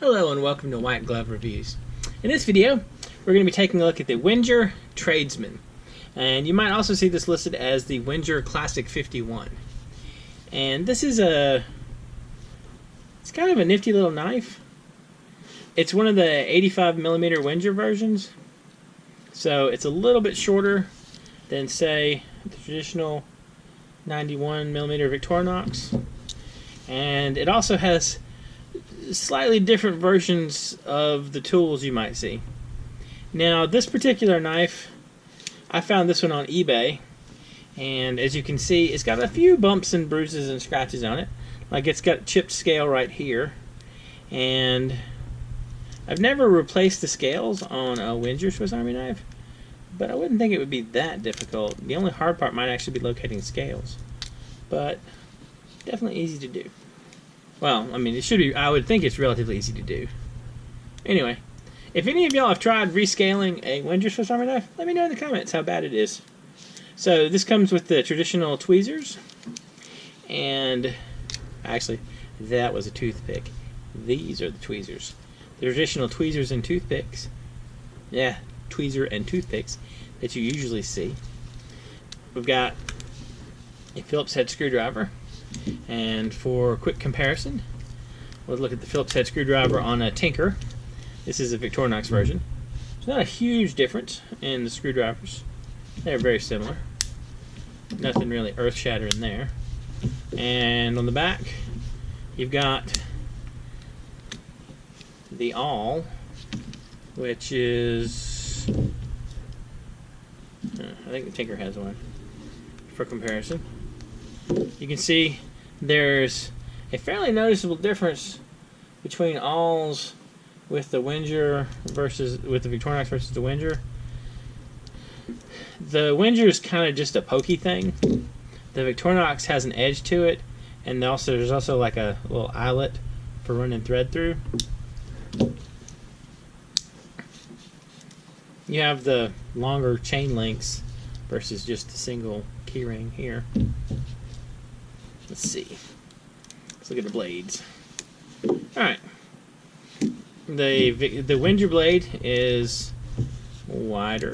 Hello and welcome to White Glove Reviews. In this video, we're going to be taking a look at the Wenger Tradesman. And you might also see this listed as the Wenger Classic 51. And this is it's kind of a nifty little knife. It's one of the 85mm Wenger versions. So it's a little bit shorter than, say, the traditional 91mm Victorinox. And it also has slightly different versions of the tools you might see. Now, this particular knife, I found this one on eBay, and as you can see, it's got a few bumps and bruises and scratches on it. Like, it's got chipped scale right here, and I've never replaced the scales on a Wenger Swiss Army knife, but I wouldn't think it would be that difficult. The only hard part might actually be locating scales, but definitely easy to do. Well, I mean, it should be. I would think it's relatively easy to do. Anyway, if any of y'all have tried rescaling a Wenger Swiss Army knife, let me know in the comments how bad it is. So this comes with the traditional tweezers, and actually, that was a toothpick. These are the tweezers. The traditional tweezers and toothpicks. Yeah, tweezer and toothpicks that you usually see. We've got a Phillips head screwdriver. And for a quick comparison, we'll look at the Phillips head screwdriver on a Tinker. This is a Victorinox version. There's not a huge difference in the screwdrivers. They're very similar. Nothing really earth-shattering there. And on the back, you've got the awl, which is... I think the Tinker has one for comparison. You can see there's a fairly noticeable difference between awls with the Wenger versus with the Victorinox versus the Wenger. The Wenger is kind of just a pokey thing. The Victorinox has an edge to it, and there's also like a little eyelet for running thread through. You have the longer chain links versus just a single keyring here. Let's see. Let's look at the blades. Alright. The Wenger blade is wider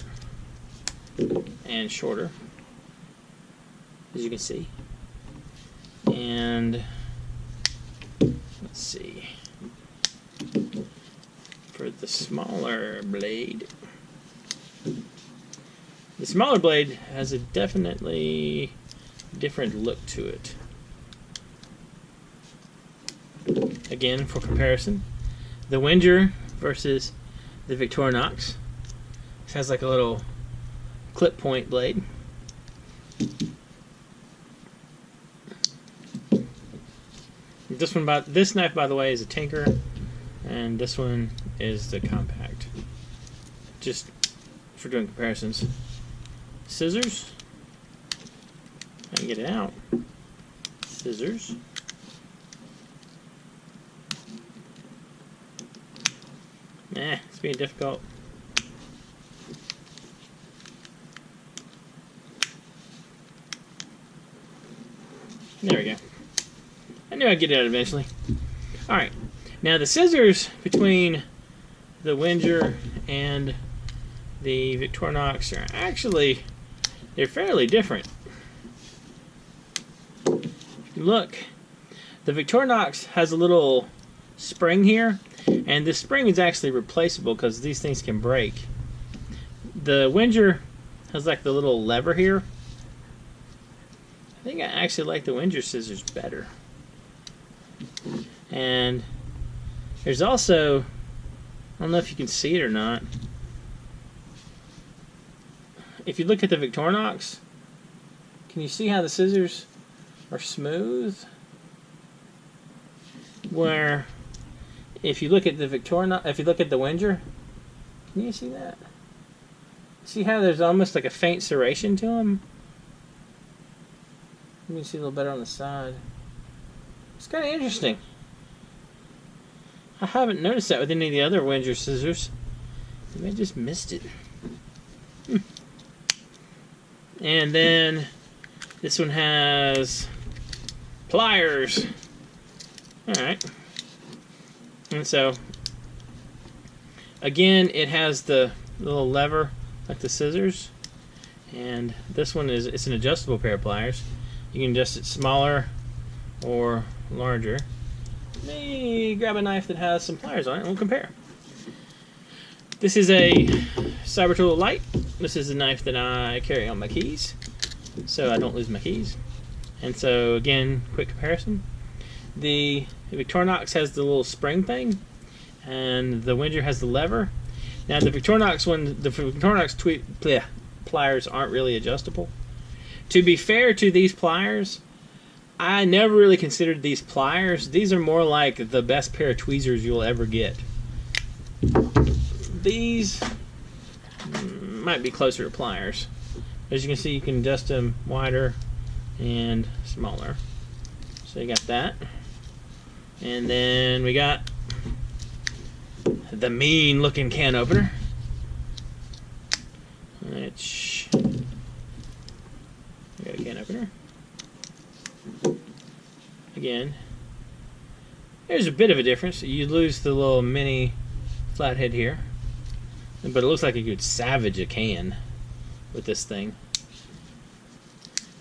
and shorter, as you can see. And let's see. For the smaller blade, the smaller blade has a definitely different look to it. Again, for comparison, the Wenger versus the Victorinox. This has like a little clip point blade. This knife, by the way, is a Tinker, and this one is the compact. Just for doing comparisons. Scissors. I can get it out. Scissors. It's being difficult. There we go. I knew I'd get it out eventually. Alright. Now the scissors between the Wenger and the Victorinox are actually, they're fairly different. If you look, the Victorinox has a little spring here, and this spring is actually replaceable because these things can break. The Wenger has like the little lever here. I think I actually like the Wenger scissors better. And there's also, I don't know if you can see it or not, if you look at the Victorinox, can you see how the scissors are smooth? Where if you look at the Victorinox, if you look at the Wenger, can you see that? See how there's almost like a faint serration to them? You can see a little better on the side. It's kind of interesting. I haven't noticed that with any of the other Wenger scissors. Maybe I just missed it. And then this one has pliers. Alright. And so, again, it has the little lever like the scissors, and this one it's an adjustable pair of pliers. You can adjust it smaller or larger. Maybe grab a knife that has some pliers on it and we'll compare. This is a Cyber Tool Lite. This is a knife that I carry on my keys so I don't lose my keys. And so again, quick comparison. The Victorinox has the little spring thing, and the Wenger has the lever. Now the Victorinox pliers aren't really adjustable. To be fair to these pliers, I never really considered these pliers. These are more like the best pair of tweezers you'll ever get. These might be closer to pliers. As you can see, you can adjust them wider and smaller. So you got that. And then we got the mean looking can opener, which we got a can opener. Again, there's a bit of a difference. You lose the little mini flathead here, but it looks like you could savage a can with this thing.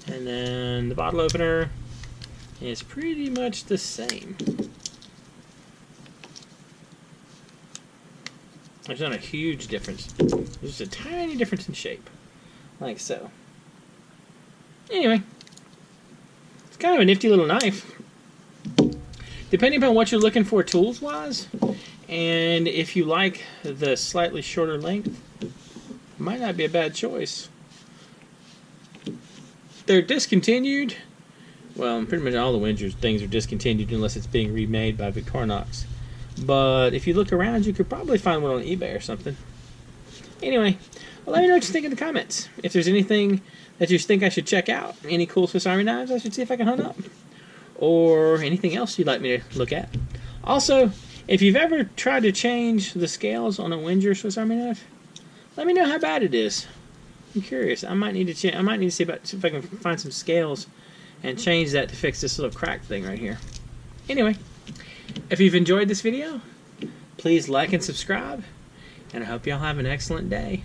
And then the bottle opener is pretty much the same. There's not a huge difference. There's just a tiny difference in shape, like so. Anyway, it's kind of a nifty little knife. Depending upon what you're looking for tools-wise, and if you like the slightly shorter length, it might not be a bad choice. They're discontinued. Well, pretty much all the Wenger things are discontinued unless it's being remade by Victorinox. But if you look around, you could probably find one on eBay or something. Anyway, well, let me know what you think in the comments. If there's anything that you think I should check out, any cool Swiss Army knives I should see if I can hunt up, or anything else you'd like me to look at. Also, if you've ever tried to change the scales on a Wenger Swiss Army knife, let me know how bad it is. I'm curious. I might need to see if I can find some scales and change that to fix this little crack thing right here. Anyway, if you've enjoyed this video, please like and subscribe, and I hope y'all have an excellent day.